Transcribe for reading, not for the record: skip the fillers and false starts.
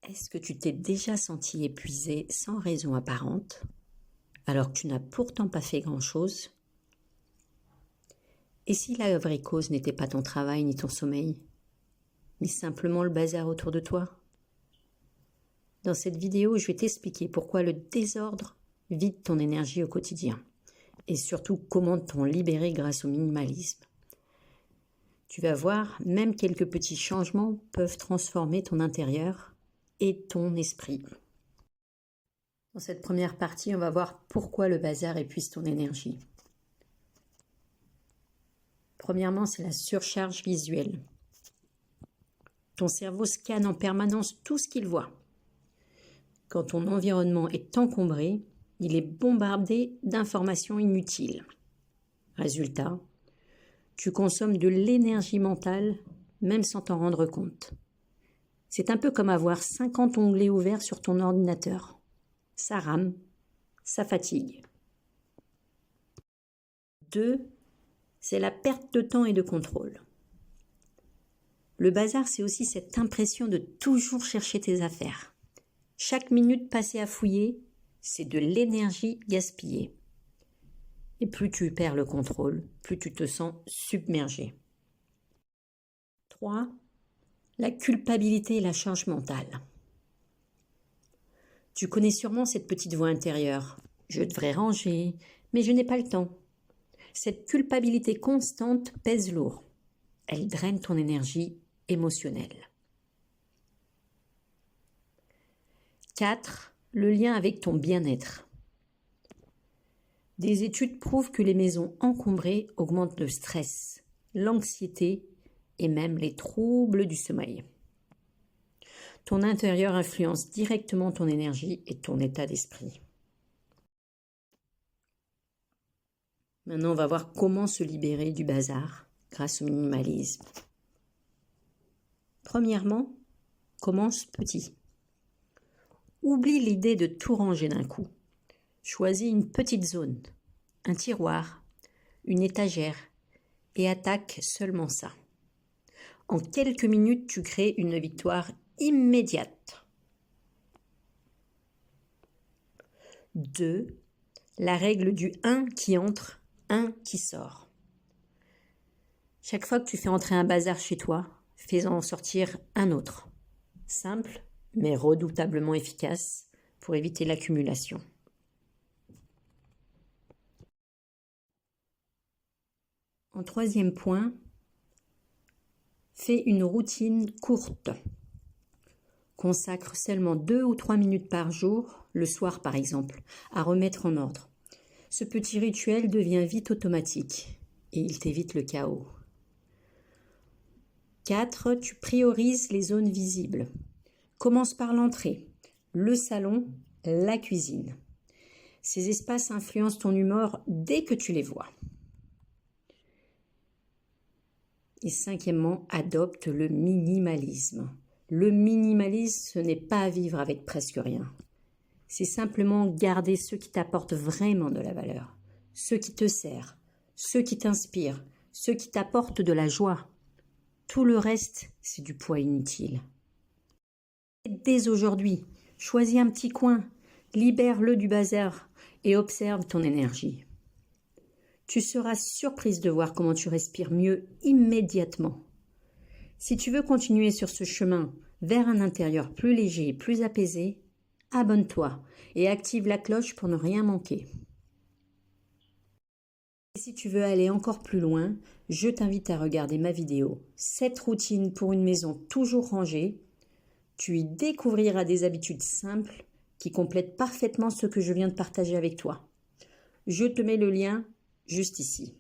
Est-ce que tu t'es déjà senti épuisé sans raison apparente, alors que tu n'as pourtant pas fait grand-chose? Et si la vraie cause n'était pas ton travail ni ton sommeil, mais simplement le bazar autour de toi? Dans cette vidéo, je vais t'expliquer pourquoi le désordre vide ton énergie au quotidien, et surtout comment t'en libérer grâce au minimalisme. Tu vas voir, même quelques petits changements peuvent transformer ton intérieur et ton esprit. Dans cette première partie, on va voir pourquoi le bazar épuise ton énergie. Premièrement, c'est la surcharge visuelle. Ton cerveau scanne en permanence tout ce qu'il voit. Quand ton environnement est encombré, il est bombardé d'informations inutiles. Résultat, tu consommes de l'énergie mentale même sans t'en rendre compte. C'est un peu comme avoir 50 onglets ouverts sur ton ordinateur. Ça rame, ça fatigue. 2, c'est la perte de temps et de contrôle. Le bazar, c'est aussi cette impression de toujours chercher tes affaires. Chaque minute passée à fouiller, c'est de l'énergie gaspillée. Et plus tu perds le contrôle, plus tu te sens submergé. 3, la culpabilité et la charge mentale. Tu connais sûrement cette petite voix intérieure. Je devrais ranger, mais je n'ai pas le temps. Cette culpabilité constante pèse lourd. Elle draine ton énergie émotionnelle. 4, le lien avec ton bien-être. Des études prouvent que les maisons encombrées augmentent le stress, l'anxiété et même les troubles du sommeil. Ton intérieur influence directement ton énergie et ton état d'esprit. Maintenant, on va voir comment se libérer du bazar grâce au minimalisme. Premièrement, commence petit. Oublie l'idée de tout ranger d'un coup. Choisis une petite zone, un tiroir, une étagère et attaque seulement ça. En quelques minutes, tu crées une victoire immédiate. 2, la règle du 1 qui entre, 1 qui sort. Chaque fois que tu fais entrer un bazar chez toi, fais-en sortir un autre. Simple, mais redoutablement efficace pour éviter l'accumulation. En troisième point, fais une routine courte. Consacre seulement 2 ou 3 minutes par jour, le soir par exemple, à remettre en ordre. Ce petit rituel devient vite automatique et il t'évite le chaos. 4, tu priorises les zones visibles. Commence par l'entrée, le salon, la cuisine. Ces espaces influencent ton humeur dès que tu les vois. Et 5e, adopte le minimalisme. Le minimalisme, ce n'est pas vivre avec presque rien. C'est simplement garder ce qui t'apporte vraiment de la valeur, ce qui te sert, ce qui t'inspire, ce qui t'apporte de la joie. Tout le reste, c'est du poids inutile. Dès aujourd'hui, choisis un petit coin, libère-le du bazar et observe ton énergie. Tu seras surprise de voir comment tu respires mieux immédiatement. Si tu veux continuer sur ce chemin vers un intérieur plus léger et plus apaisé, abonne-toi et active la cloche pour ne rien manquer. Et si tu veux aller encore plus loin, je t'invite à regarder ma vidéo « 7 routines pour une maison toujours rangée ». Tu y découvriras des habitudes simples qui complètent parfaitement ce que je viens de partager avec toi. Je te mets le lien juste ici.